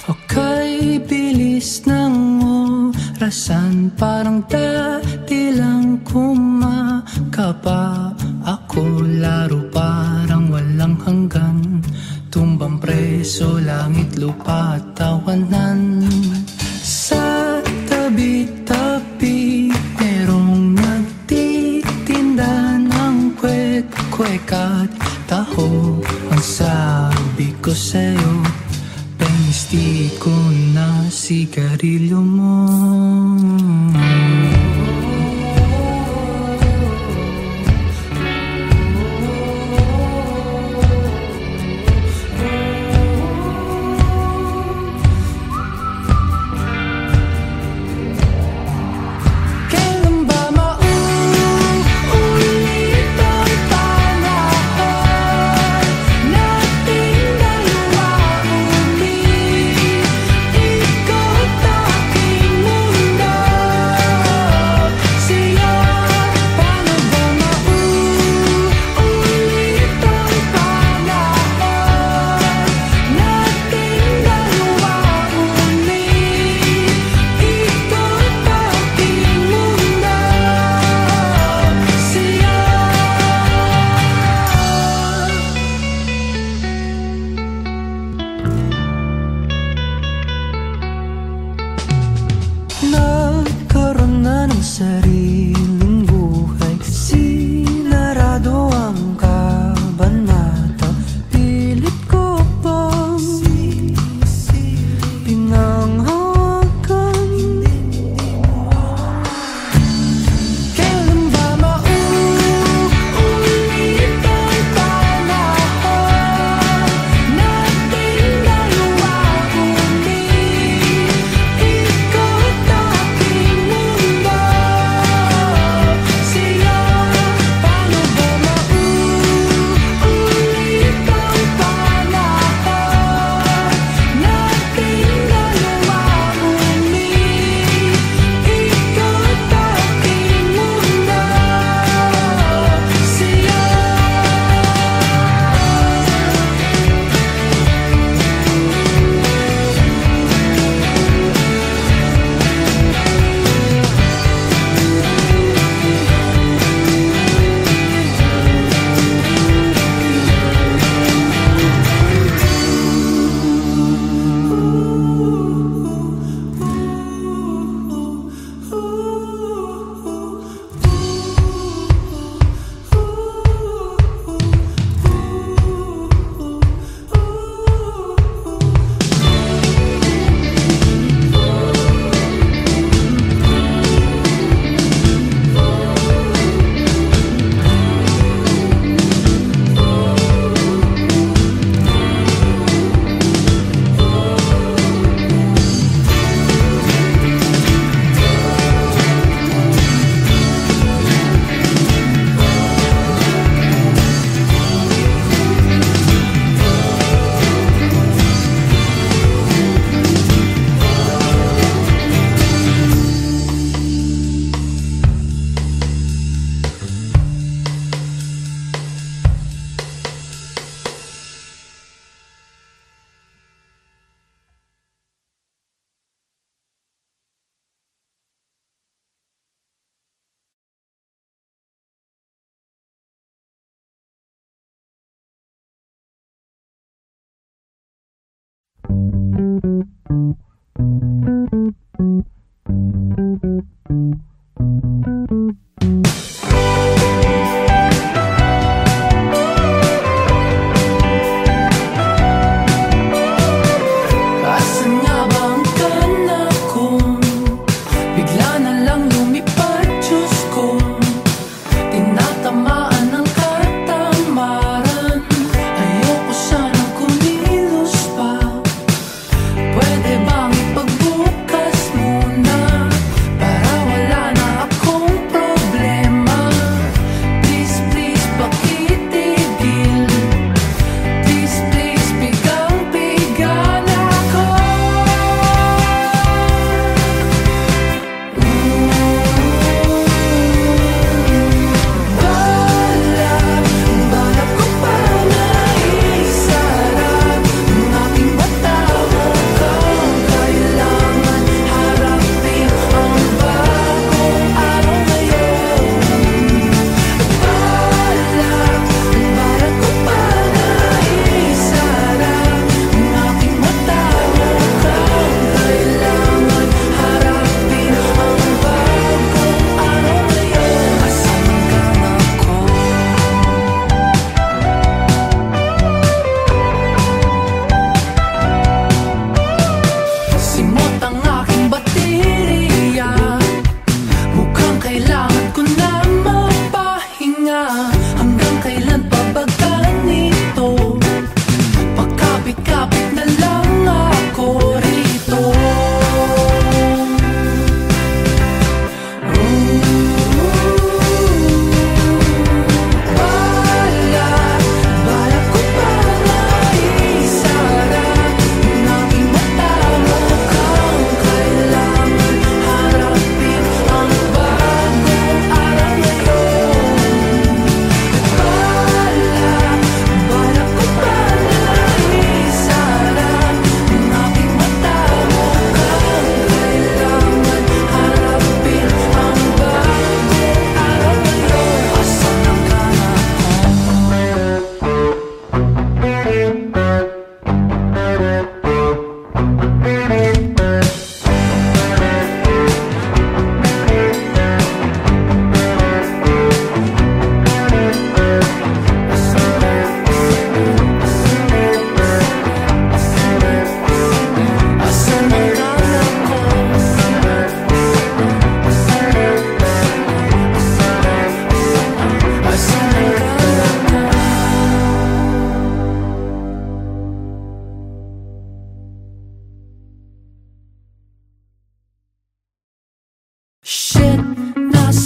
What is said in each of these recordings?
Okay, bilis ng orasan, parang dati lang kumakapa. Ako laro parang walang hanggan, tumbang preso, langit, lupa at tawanan. Sa tabi-tabi merong nagtitinda ng kwek-kwek at taho. Ang sabi ko sa'yo, pengesti ko na sigarilyo mo.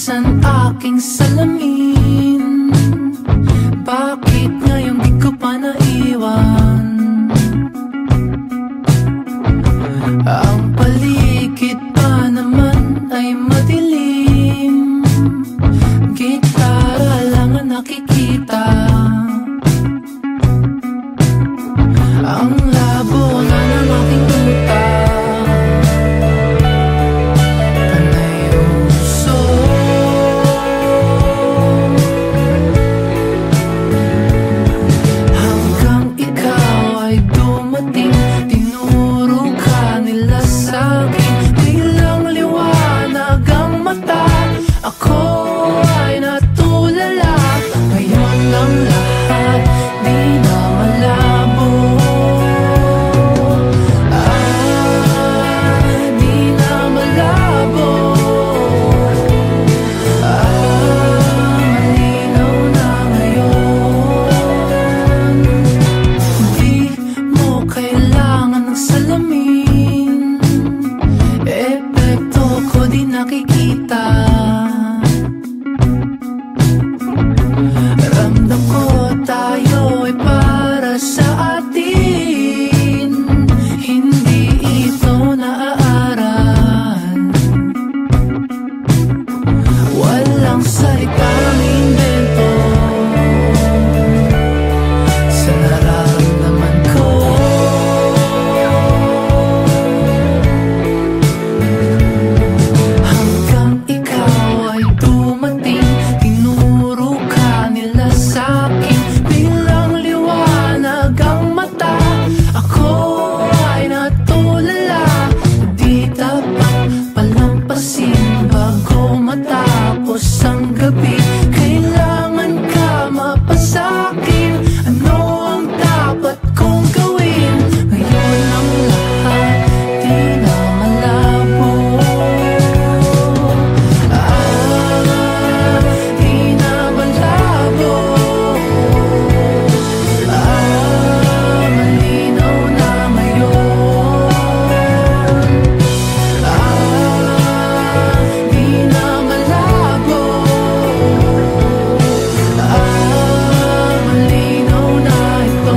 buksan aking salamin. Bakit ngayon di ko pa naiwan? Ang paligid pa naman ay madilim. Gitara lang ang nakikita. Ang labo na ng aking utak. Panay uso. Hanggang ikaw ay dumating. Tinuro ka nila sa'kin. Biglang liwanag ang mata. Ako ay natulala. Ngayon ang lahat di na malabo. Di na malabo. Malinaw na ngayon. Di mo kailangan ng salamin. Epekto ko di nakikita. Ramdam ko tayo ay para sa atin. Hindi ito naaaral. Walang salitang invento sa nararamdaman ko. Hanggang ikaw ay dumating. Tinuro ka nila sa'kin. Biglang liwanag ang mata. Ako ay natulala. Di dapat palampasin bago matapos ang gabi. Kailangan ka mapasakin. Ano ang dapat kong gawin? Ngayon ang lahat di na malabo. Di na malabo. Malinaw na ngayon. Di na malabo. Malinaw na ito.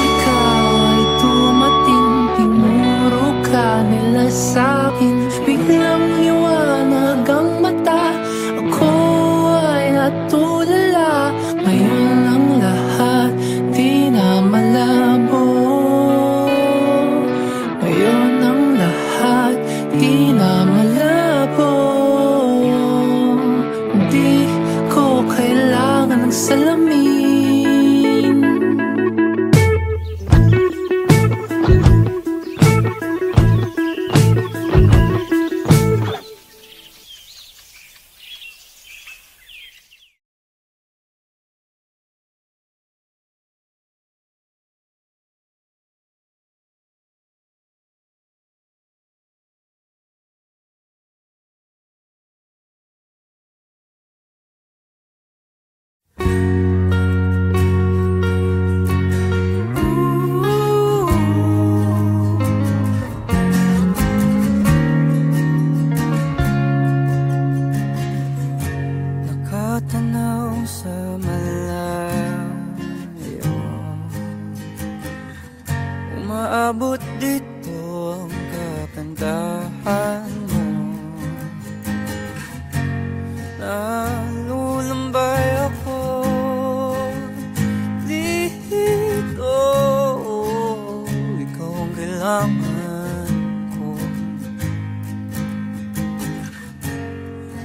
Ikaw ay dumating. Tinuro ka nila sa'kin. Biglang liwanag ang mata. Ako ay natulala. Ngayon ang lahat di na malabo. Ngayon ang lahat di na malabo. Di ko kailangan ng salamin. Nakatanaw sa malayo. Umaabot dito ang kagandahan mo. Nalulambay ako dito. Ikaw ang kailangan ko.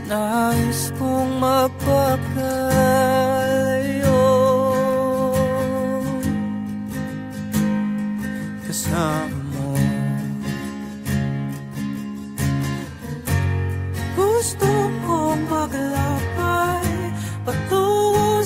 Nais kong magpakalayo. Kasama mo. Gusto kong maglakay patungo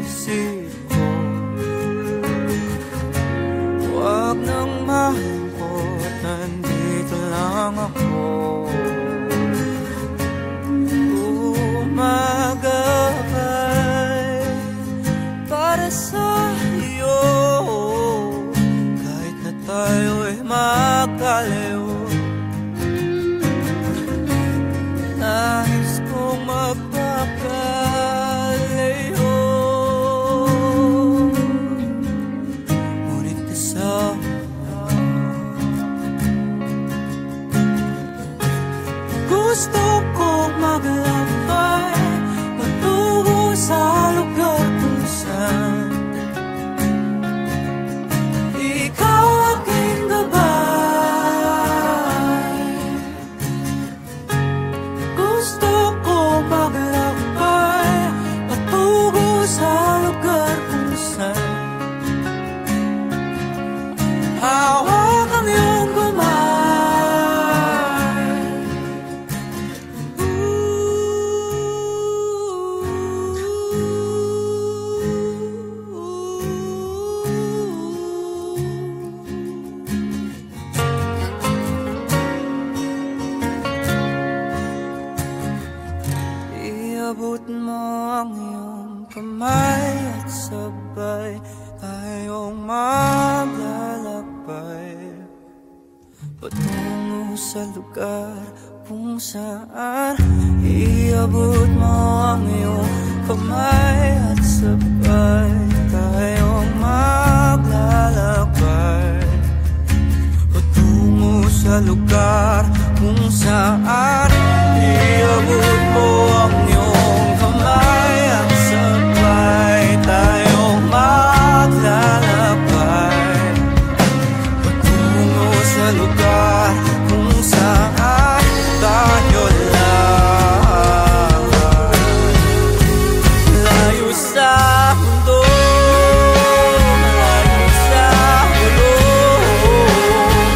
isip ko. Huwag nang malungkot, nandito lang ako. Umagabay para sa iyo, kahit na tayo'y magkalayo. Nais kong magpapalayo, ngunit kasama. Gusto kong maglakbay patungo sa lugar kung saan ikaw aking gabay. Gusto kong maglakbay patungo sa lugar kung saan hawak ang iyong kamay. Iabot mo ang iyong kamay at sabay tayong maglalakbay patungo sa lugar kung saan. Iabot mo ang iyong kamay at sabay tayong maglalakbay patungo sa lugar kung saan. Iabot mo ang iyong kamay at sabay tayong maglalakbay patungo sa lugar kung saan tayo lang layo sa mundo, malayo sa gulo,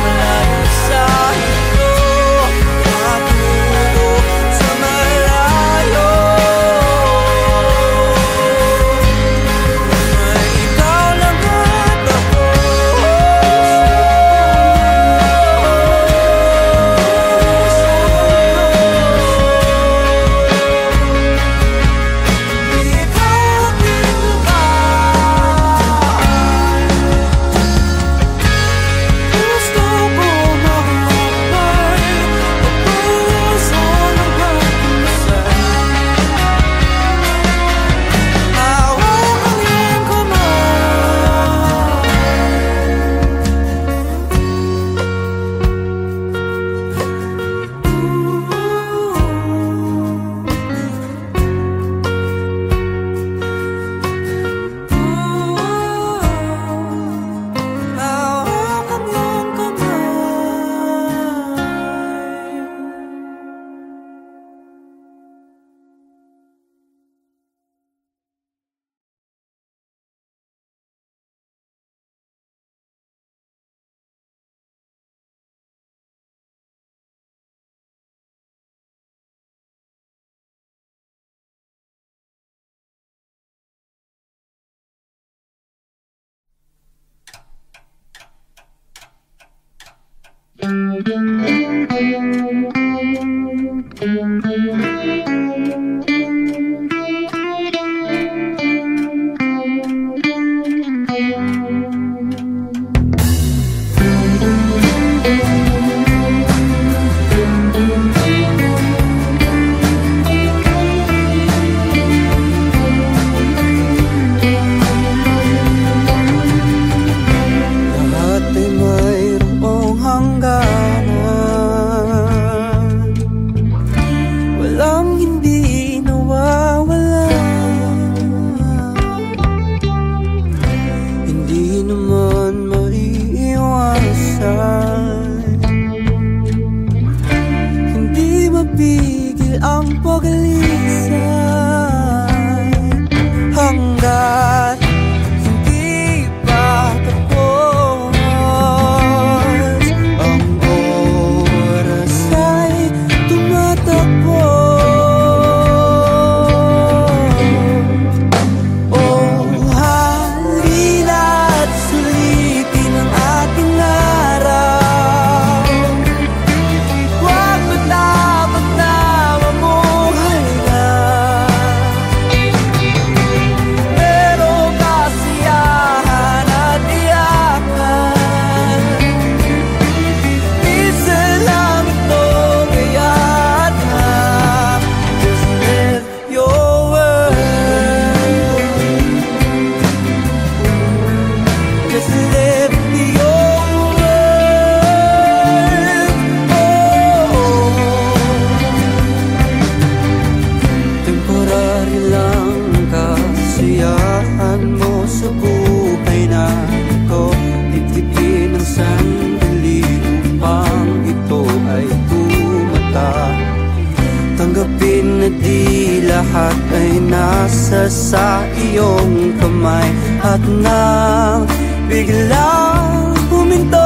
malayo sa ito, patungo sa malayo. May ikaw lang at ako. Walang sa buhay na ito. Titipin ang sandali upang ito ay tumata. Tanggapin na di lahat ay nasa sa iyong kamay. At nang biglang huminto,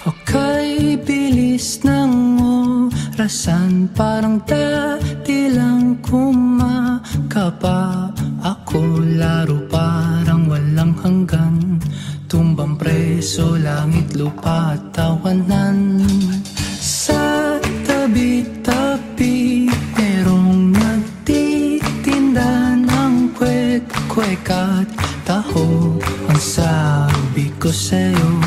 Okay, bilis ng orasan, parang dati lang kumakapa. Ako laro parang walang hanggan, tumbang preso, langit, lupa at tawanan. Sa tabi-tabi merong nagtitinda ng kwek-kwek at taho. Ang sabi ko sa'yo,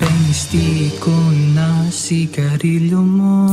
pengistiko na sigarilyo mo.